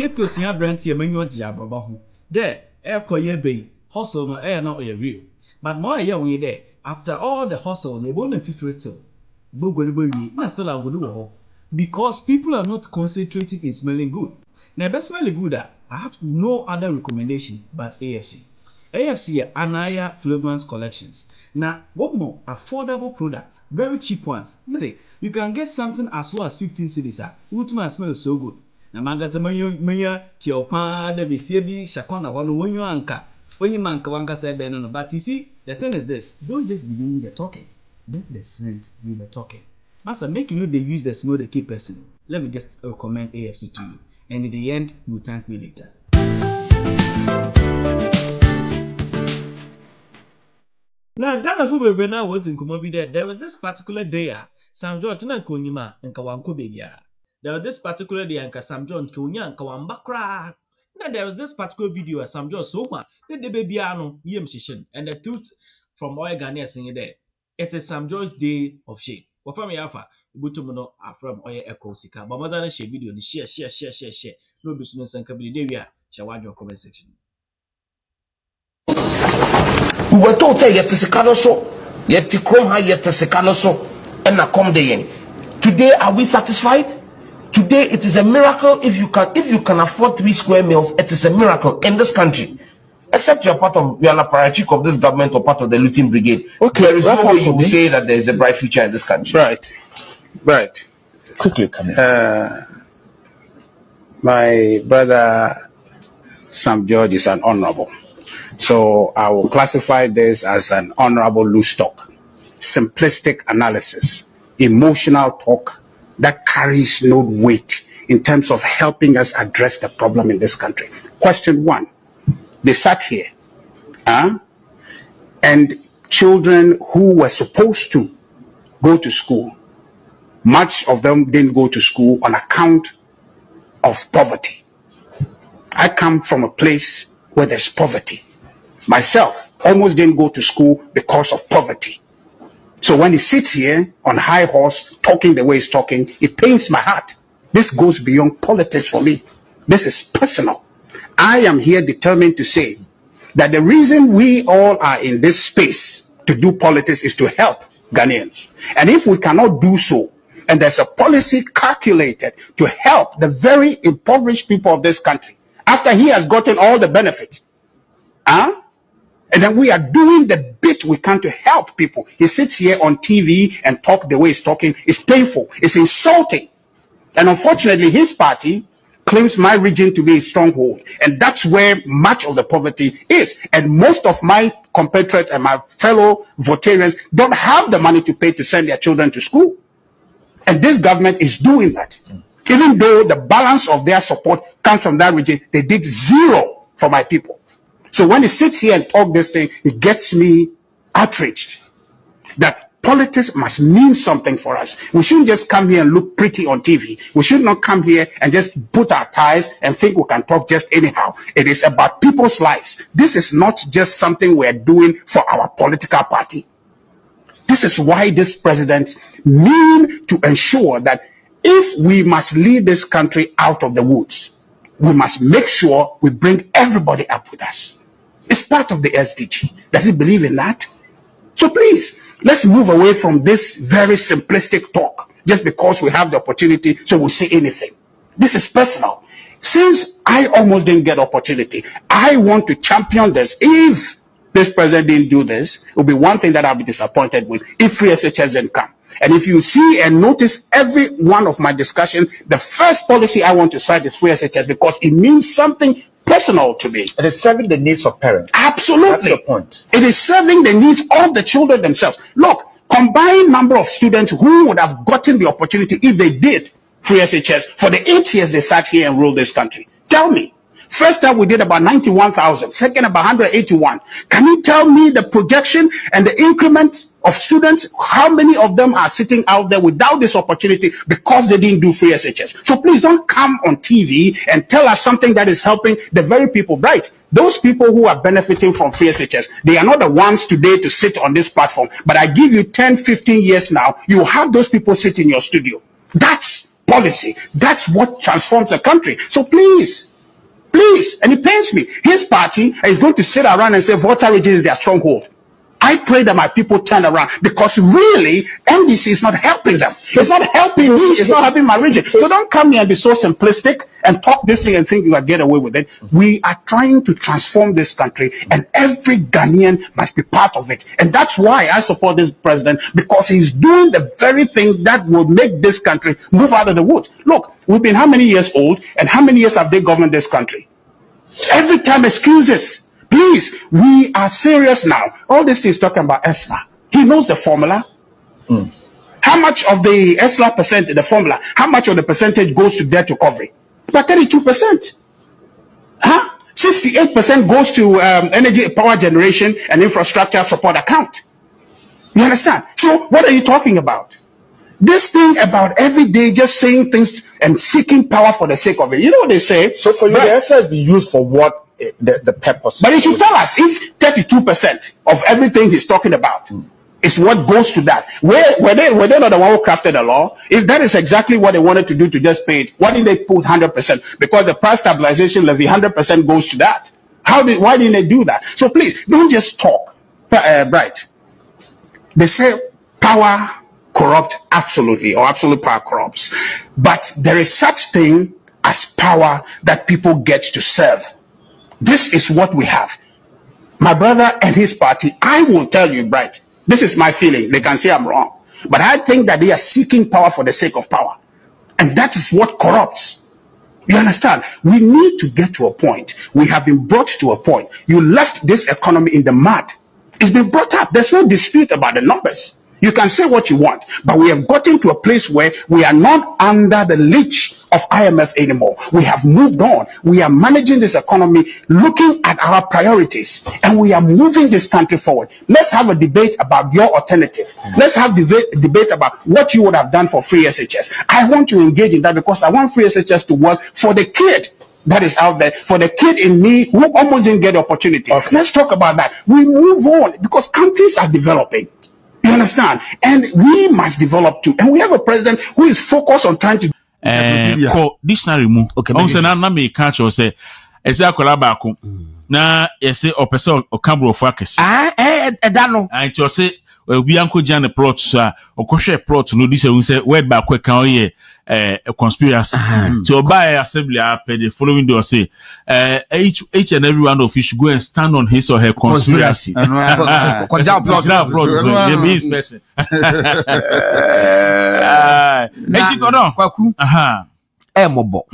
Cape Coast ya brand here when you jabba. There, air coye bay, hustle no air not real. But more young way there, after all the hustle, they won't feel it so. Still I will do because people are not concentrating in smelling good. Now, best smelling good, I have no other recommendation but AFC. AFC Anaya Fragrance Collections. Now, what more affordable products, very cheap ones. You can get something as low as 15 cedis. Ultimate smells so good. Now, Maya, Chiopa, the BCB, Shakona, when you anchor. When you man Kawanka said, but you see, the thing is this: don't just be doing the talking, let the scent do the talking. Master, make you know they use the smell the key person. Let me just recommend AFC to you, and in the end, you will thank me later. Now, Ghana football right now was in Kumobi. There was this particular day, Sam John Tana Kunima and Kawanko baby. There was this particular day, and Sam John Kunya and Kawambakra. Now there was this particular video of Sam John Soma, the baby ano yem shishin, and the truth from Oil Ghana singing there. It is Sam John's day of shame. But from Yafa, Butumono are from Oil Echo Sika, but mother share video, the share. No business and company there. Shawad your comment section. We were told to yet to Sikanoso, yet to come high, yet to Sikanoso, and a come day. Today, are we satisfied? Today, it is a miracle if you can afford 3 square meals. It is a miracle in this country. Except you are a parachute of this government or part of the looting brigade. Okay, there is no way you will say that there is a bright future in this country. Right. Quickly, come my brother Sam George is an honorable, so I will classify this as an honorable loose talk, simplistic analysis, emotional talk that carries no weight in terms of helping us address the problem in this country. Question 1, they sat here, and children who were supposed to go to school, much of them didn't go to school on account of poverty. I come from a place where there's poverty. Myself almost didn't go to school because of poverty. So when he sits here on high horse talking the way he's talking, it pains my heart. This goes beyond politics for me. This is personal. I am here determined to say that the reason we all are in this space to do politics is to help Ghanaians. And if we cannot do so, and there's a policy calculated to help the very impoverished people of this country, after he has gotten all the benefits, and then we are doing the bit we can to help people. He sits here on TV and talk the way he's talking. It's painful. It's insulting. And unfortunately, his party claims my region to be a stronghold. And that's where much of the poverty is. And most of my compatriots and my fellow votarians don't have the money to pay to send their children to school. And this government is doing that. Even though the balance of their support comes from that region, they did 0 for my people. So when he sits here and talks this thing, it gets me outraged that politics must mean something for us. We shouldn't just come here and look pretty on TV. We should not come here and just put our ties and think we can talk just anyhow. It is about people's lives. This is not just something we're doing for our political party. This is why these presidents mean to ensure that if we must lead this country out of the woods, we must make sure we bring everybody up with us. It's part of the SDG. Does he believe in that? So please, let's move away from this very simplistic talk just because we have the opportunity, so we'll say anything. This is personal. Since I almost didn't get opportunity, I want to champion this. If this president didn't do this, it will be one thing that I'll be disappointed with if free SHS didn't come. And if you see and notice every one of my discussion, the first policy I want to cite is free SHS because it means something personal to me. It is serving the needs of parents. Absolutely. That's the point. It is serving the needs of the children themselves. Look, combined number of students who would have gotten the opportunity if they did free SHS for the 8 years they sat here and ruled this country. Tell me. First time we did about 91,000. Second, about 181. Can you tell me the projection and the increment of students? How many of them are sitting out there without this opportunity because they didn't do free SHS? So please don't come on TV and tell us something that is helping the very people. Right. Those people who are benefiting from free SHS, they are not the ones today to sit on this platform. But I give you 10, 15 years now, you have those people sit in your studio. That's policy. That's what transforms the country. So please, Please, and it pains me. His party is going to sit around and say Volta region is their stronghold. I pray that my people turn around, because really, NDC is not helping them. It's not helping me. It's not helping my region. So don't come here and be so simplistic and talk this thing and think you can get away with it. We are trying to transform this country, and every Ghanaian must be part of it. And that's why I support this president, because he's doing the very thing that will make this country move out of the woods. Look, we've been how many years old, and how many years have they governed this country? Every time excuses. Please, we are serious now. All this thing is talking about ESLA. He knows the formula. How much of the ESLA percent, the formula, how much of the percentage goes to debt recovery? About 32%. 68% goes to energy, power generation and infrastructure support account. You understand? So what are you talking about? This thing about every day just saying things and seeking power for the sake of it. You know what they say? So for you, the ESLA is being used for what? The purpose. But he should tell us if 32% of everything he's talking about is what goes to that. Were they not the one who crafted the law? If that is exactly what they wanted to do to just pay it, why didn't they put 100%? Because the price stabilization levy, 100% goes to that. Why didn't they do that? So please, don't just talk. Bright. They say power corrupt, absolutely, or absolute power corrupts. But there is such thing as power that people get to serve. This is what we have. My brother and his party, I will tell you, Bright, this is my feeling. They can say I'm wrong. But I think that they are seeking power for the sake of power. And that is what corrupts. You understand? We need to get to a point. We have been brought to a point. You left this economy in the mud. It's been brought up. There's no dispute about the numbers. You can say what you want, but we have gotten to a place where we are not under the leash of IMF anymore. We have moved on. We are managing this economy, looking at our priorities, and we are moving this country forward. Let's have a debate about your alternative. Let's have debate about what you would have done for free SHS. I want to engage in that because I want free SHS to work for the kid that is out there, for the kid in me who almost didn't get the opportunity. Okay. Let's talk about that. We move on because countries are developing. You understand? And we must develop too. And we have a president who is focused on trying to dictionary mu. Okay. Na me catch or say ese akola baako. Na yese opese okabro fo akese. Da no. And to say we anko jan the plot so okohwe plot no this say word baako kan oye a conspiracy. To buy assembly the following day say each and every one of you should go and stand on his or her conspiracy. Plot so they be his person. Kwaku mobo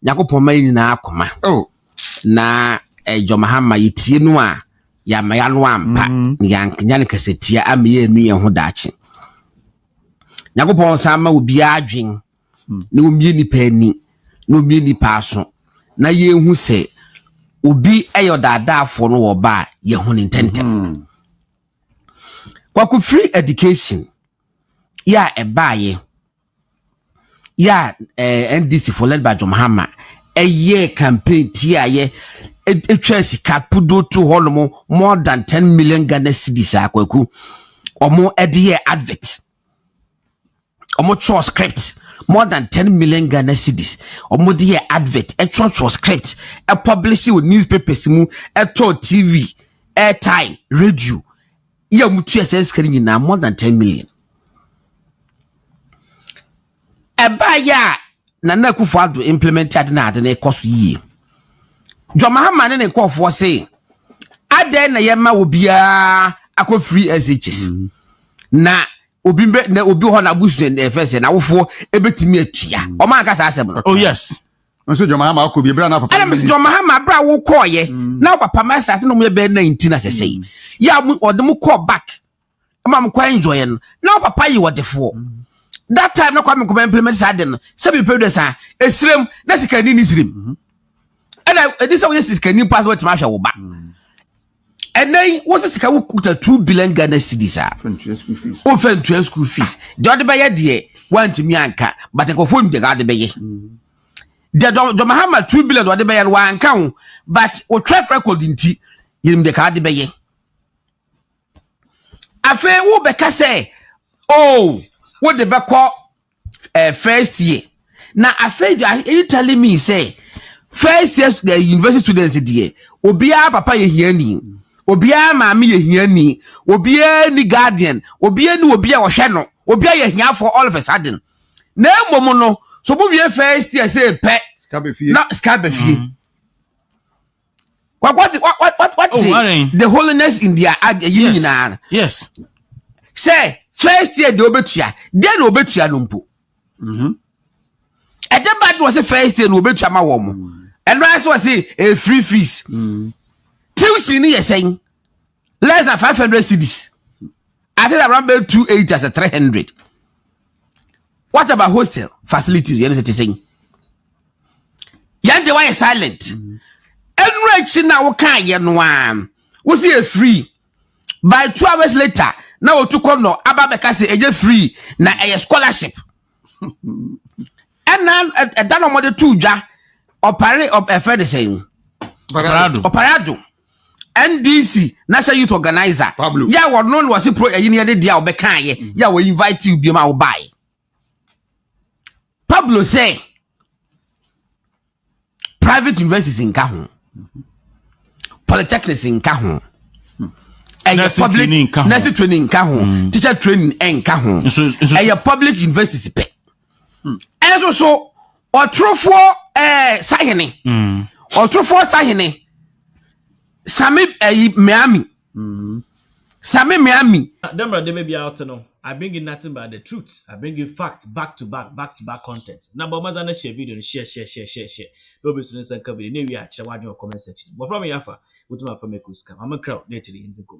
Yakopon mayi na akoma na Jomahama yitie no a ya maya no ampa nya ne kasetia ameye enu ye ho daache Yakopon sama obi adwen na omie nipa ani na omie nipa aso na ye hu se obi eyodadaafo no wo ba ye hu ne tentem Kwaku free education ya ebaye ya NDC for led by Jomahama year campaign tiaye etwesi kapudo to holomo more than 10 million Ghana cedis Kwaku omo ediye advert omo cho script more than 10 million Ghana cedis omo diye advert cho script e publish with newspapers mu to TV airtime radio ya mutu SS kani na more than 10 million Ebaya na Akufo-Addo implemented na ade na ekoso yi Jomahama ne nkofo say ade na yema obia akọ free SHS na obi ho na busu na efese na wofo ebetimi atua o ma aka sa asem no. Oh yes. Nso Jomahama akobi bra na papa. Ana Jomahama bra wo koye na papa ma start no me be 19 asese ya odem call back ama m kwa enjoy no na papa yi wodefo that time no kwa me implement sadden se be producer esrem na sikani ni srem and this is sikani passport ma hwa wo ba and then what's sika wo kuta 2 billion Ghana cedis o fan school fees the other buy there want me anka but ko phone de ga de beye the Jomahama 2 billion what de beye wa anka but o track record nti yim de ka de beye afa wo be ka say oh what the back first year. Now, are you telling me, say, first year the university students there obia papa ye hiani obia maami ye hiani obia ni guardian obia ni obia wo hwe no obia ye hia for all of a sudden na emom no so bu wie first year say pe na skabefie what the holiness in their union yes say first year the obetua then obetua no mpo at the bad was a first year no obetua ma wo mo and last was a free fees tuition you saying less than 500 cedis I think around 280 as a 300. What about hostel facilities? You know what I'm saying? Yan the why silent. And right now can we see a free by 2 hours later. Now to come no ababeka say a free na a scholarship. And now at that number 2 ja operate of a friend saying Operado. NDC National Youth Organizer. Pablo. Yeah, what known was a pro a union dia obeka ye. Yeah, we invite you be my buy. Pablo say private universities in Kahun, polytechnics in Kahun, and your public nursing training in Kahun, teacher training in Kahun, and your public universities pay. And also, or true for Sahene, or true for Sahene, Sami Miami, Sami Miami. Demra, they may be out to know. I bring in nothing but the truth. I bring you facts back to back content. Number one, I share video, share. Don't be students and cover the new year. Share what your comment section. But from me, Yafa, what my family could scam. I'm a crowd, literally in the go.